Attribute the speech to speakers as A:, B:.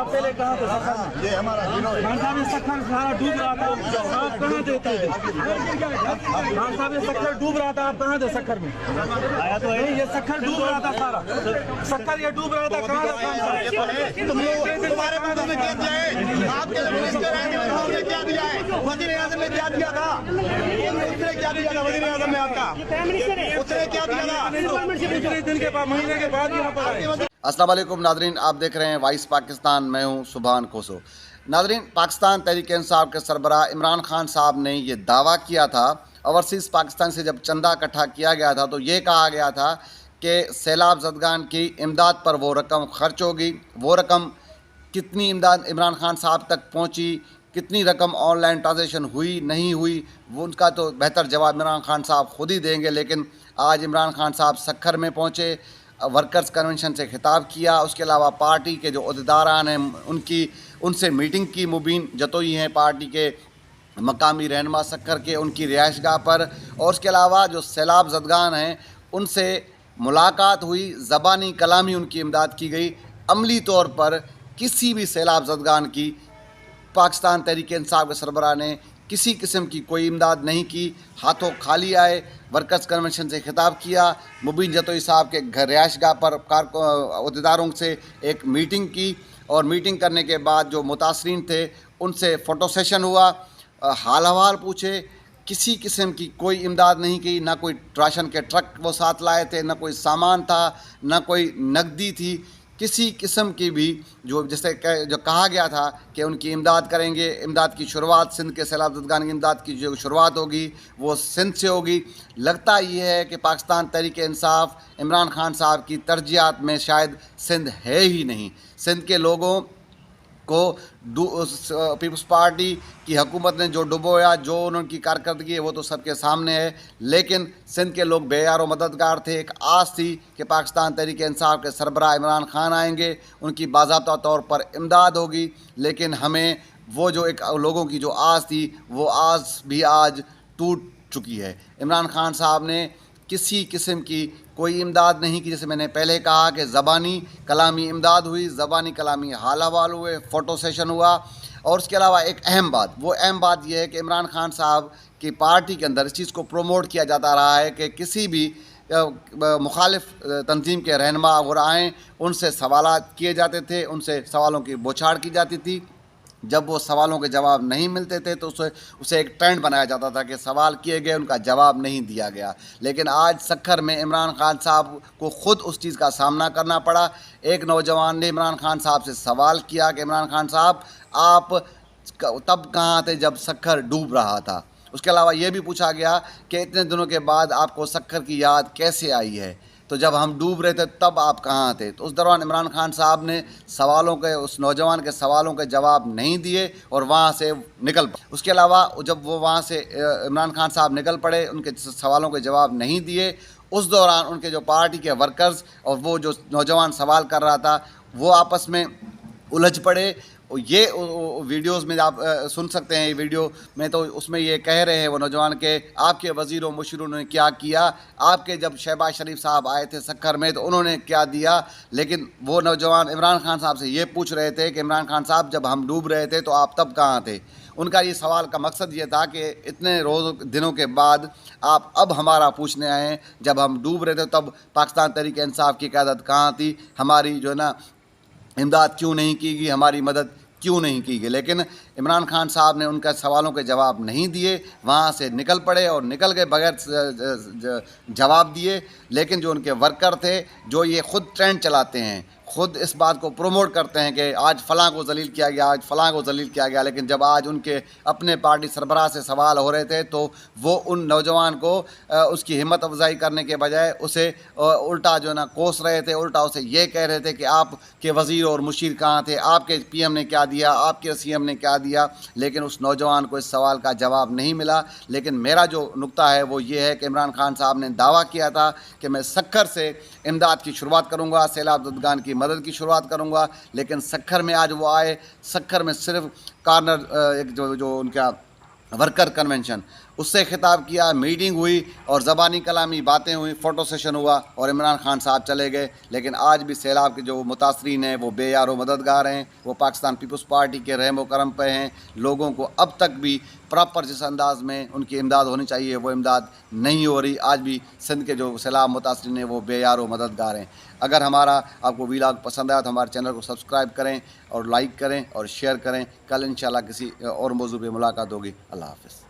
A: आप पहले कहाँ थे सखर में?
B: ये हमारा
A: खान साहब ये सखर सारा डूब रहा था, आप कहाँ थे? खान साहब ये सखर डूब रहा था, आप कहाँ थे सखर में? आया तो है, ये सखर डूब रहा था सारा, सखर ये डूब रहा था, कहाँ था खान साहब?
B: तुम लोग तुम्हारे बंधु में क्या दिया है? आपके मिनिस्टर हैं उन्होंने क्या दिया है? वजीर आजम ने क्या दिया था? उसने क्या दिया था वजीर आजम ने आपका? उसने क्या दिया था?
A: दूसरे दिन के बाद, महीने के बाद यहाँ पर आए।
C: अस्सलाम वालेकुम नादरीन, आप देख रहे हैं वॉइस पाकिस्तान। मैं हूं सुभान खोसो। नादरीन, पाकिस्तान तहरीक इंसाफ के सरबराह इमरान खान साहब ने ये दावा किया था, ओवरसीज़ पाकिस्तान से जब चंदा इकट्ठा किया गया था तो ये कहा गया था कि सैलाब ज़दगान की इमदाद पर वो रकम खर्च होगी। वो रकम कितनी इमदाद इमरान खान साहब तक पहुंची, कितनी रकम ऑनलाइन ट्रांजेक्शन हुई नहीं हुई, वो उनका तो बेहतर जवाब इमरान खान साहब खुद ही देंगे। लेकिन आज इमरान खान साहब सखर में पहुँचे, वर्कर्स कन्वेंशन से खिताब किया, उसके अलावा पार्टी के जो अहदेदारान हैं उनसे मीटिंग की, मुबीन जतोई हैं पार्टी के मकामी रहनुमा सखर के, उनकी रिहाइशगाह पर, और उसके अलावा जो सैलाब ज़दगान हैं उनसे मुलाकात हुई, ज़बानी कलामी उनकी इमदाद की गई। अमली तौर पर किसी भी सैलाब ज़दगान की पाकिस्तान तहरीक इंसाफ के सरबराह ने किसी किस्म की कोई इमदाद नहीं की, हाथों खाली आए। वर्कर्स कन्वेंशन से खिताब किया, मुबीन जतोई साहब के घर रिहाइशगाह पर अहदेदारों से एक मीटिंग की, और मीटिंग करने के बाद जो मुतासरीन थे उनसे फ़ोटो सेशन हुआ, हाल अहवाल पूछे। किसी किस्म की कोई इमदाद नहीं की, ना कोई राशन के ट्रक वो साथ लाए थे, ना कोई सामान था, ना कोई नकदी थी, किसी किस्म की भी जो कहा गया था कि उनकी इमदाद करेंगे। इमदाद की शुरुआत सिंध के सैलाब ज़दगान की इमदाद की जो शुरुआत होगी वो सिंध से होगी। लगता ये है कि पाकिस्तान तहरीक इंसाफ इमरान खान साहब की तरजीहात में शायद सिंध है ही नहीं। सिंध के लोगों को पीपल्स पार्टी की हुकूमत ने जो डुबोया, जो उनकी कारकर्दगी है वो तो सबके सामने है। लेकिन सिंध के लोग बेयार मददगार थे। एक आस थी कि पाकिस्तान तहरीक इंसाफ के सरबराह इमरान खान आएंगे, उनकी बाज़ाब्ता तौर पर इमदाद होगी। लेकिन हमें वो जो एक लोगों की जो आस थी वो आस भी आज टूट चुकी है। इमरान खान साहब ने किसी किस्म की कोई इमदाद नहीं की। जैसे मैंने पहले कहा कि ज़बानी कलामी इमदाद हुई, ज़बानी कलामी हाल अहवाल हुए, फ़ोटो सेशन हुआ। और उसके अलावा एक अहम बात यह है कि इमरान खान साहब की पार्टी के अंदर इस चीज़ को प्रोमोट किया जाता रहा है कि किसी भी मुखालिफ तंजीम के रहनुमा अगर आएँ उनसे सवालात किए जाते थे, उनसे सवालों की बौछार की जाती थी। जब वो सवालों के जवाब नहीं मिलते थे तो उसे एक ट्रेंड बनाया जाता था कि सवाल किए गए, उनका जवाब नहीं दिया गया। लेकिन आज सखर में इमरान खान साहब को ख़ुद उस चीज़ का सामना करना पड़ा। एक नौजवान ने इमरान खान साहब से सवाल किया कि इमरान खान साहब, आप तब कहाँ थे जब सखर डूब रहा था? उसके अलावा ये भी पूछा गया कि इतने दिनों के बाद आपको सखर की याद कैसे आई है? तो जब हम डूब रहे थे तब आप कहाँ थे? तो उस दौरान इमरान खान साहब ने उस नौजवान के सवालों के जवाब नहीं दिए और वहाँ से निकल पड़े। उसके अलावा जब वो वहाँ से इमरान खान साहब निकल पड़े, उनके सवालों के जवाब नहीं दिए, उस दौरान उनके जो पार्टी के वर्कर्स और वो जो नौजवान सवाल कर रहा था वो आपस में उलझ पड़े। ये वीडियोस में आप सुन सकते हैं। ये वीडियो में तो उसमें ये कह रहे हैं वो नौजवान के आपके वज़ीर व मुशीरों ने क्या किया, आपके जब शहबाज शरीफ साहब आए थे सखर में तो उन्होंने क्या दिया। लेकिन वो नौजवान इमरान खान साहब से ये पूछ रहे थे कि इमरान खान साहब, जब हम डूब रहे थे तो आप तब कहाँ थे? उनका ये सवाल का मकसद ये था कि इतने दिनों के बाद आप अब हमारा पूछने आए हैं, जब हम डूब रहे थे तब पाकिस्तान तहरीक इंसाफ की क़यादत कहाँ थी? हमारी जो है ना इमदाद क्यों नहीं की गई, हमारी मदद क्यों नहीं की गई? लेकिन इमरान खान साहब ने उनके सवालों के जवाब नहीं दिए, वहाँ से निकल पड़े और निकल गए बगैर जवाब दिए। लेकिन जो उनके वर्कर थे, जो ये ख़ुद ट्रेंड चलाते हैं, ख़ुद इस बात को प्रोमोट करते हैं कि आज फ़लाँ को ज़लील किया गया, आज फ़लाँ को ज़लील किया गया, लेकिन जब आज उनके अपने पार्टी सरबराह से सवाल हो रहे थे तो वो उन नौजवान को उसकी हिम्मत अफजाई करने के बजाय उसे उल्टा जो है ना कोस रहे थे, उल्टा उसे ये कह रहे थे कि आपके वज़ीर और मुशीर कहाँ थे, आपके PM ने क्या दिया, आपके CM ने क्या दिया। लेकिन उस नौजवान को इस सवाल का जवाब नहीं मिला। लेकिन मेरा जो नुक्ता है वो ये है कि इमरान खान साहब ने दावा किया था कि मैं सखर से इमदाद की शुरुआत करूँगा, सैलाब ज़दगान की मदद की शुरुआत करूँगा। लेकिन सखर में आज वो आए, सखर में सिर्फ कॉर्नर एक जो उनका वर्कर कन्वेंशन, اس سے خطاب کیا, میٹنگ ہوئی اور زبانی کلامی باتیں ہوئیں, فوٹو سیشن ہوا اور عمران خان صاحب چلے گئے. لیکن آج بھی سیلاب کے جو متاثرین ہیں وہ بے یار و مددگار ہیں, وہ پاکستان پیپلز پارٹی کے رحم و کرم پہ ہیں. لوگوں کو اب تک بھی پراپر جس انداز میں ان کی امداد ہونی چاہیے وہ امداد نہیں ہو رہی. آج بھی سندھ کے جو سیلاب متاثرین ہیں وہ بے یار و مددگار ہیں. اگر ہمارا آپ کو ویلاگ پسند آیا تو ہمارے چینل کو سبسکرائب کریں اور لائک کریں اور شیئر کریں. کل انشاءاللہ کسی اور موضوع پہ ملاقات ہوگی. اللہ حافظ.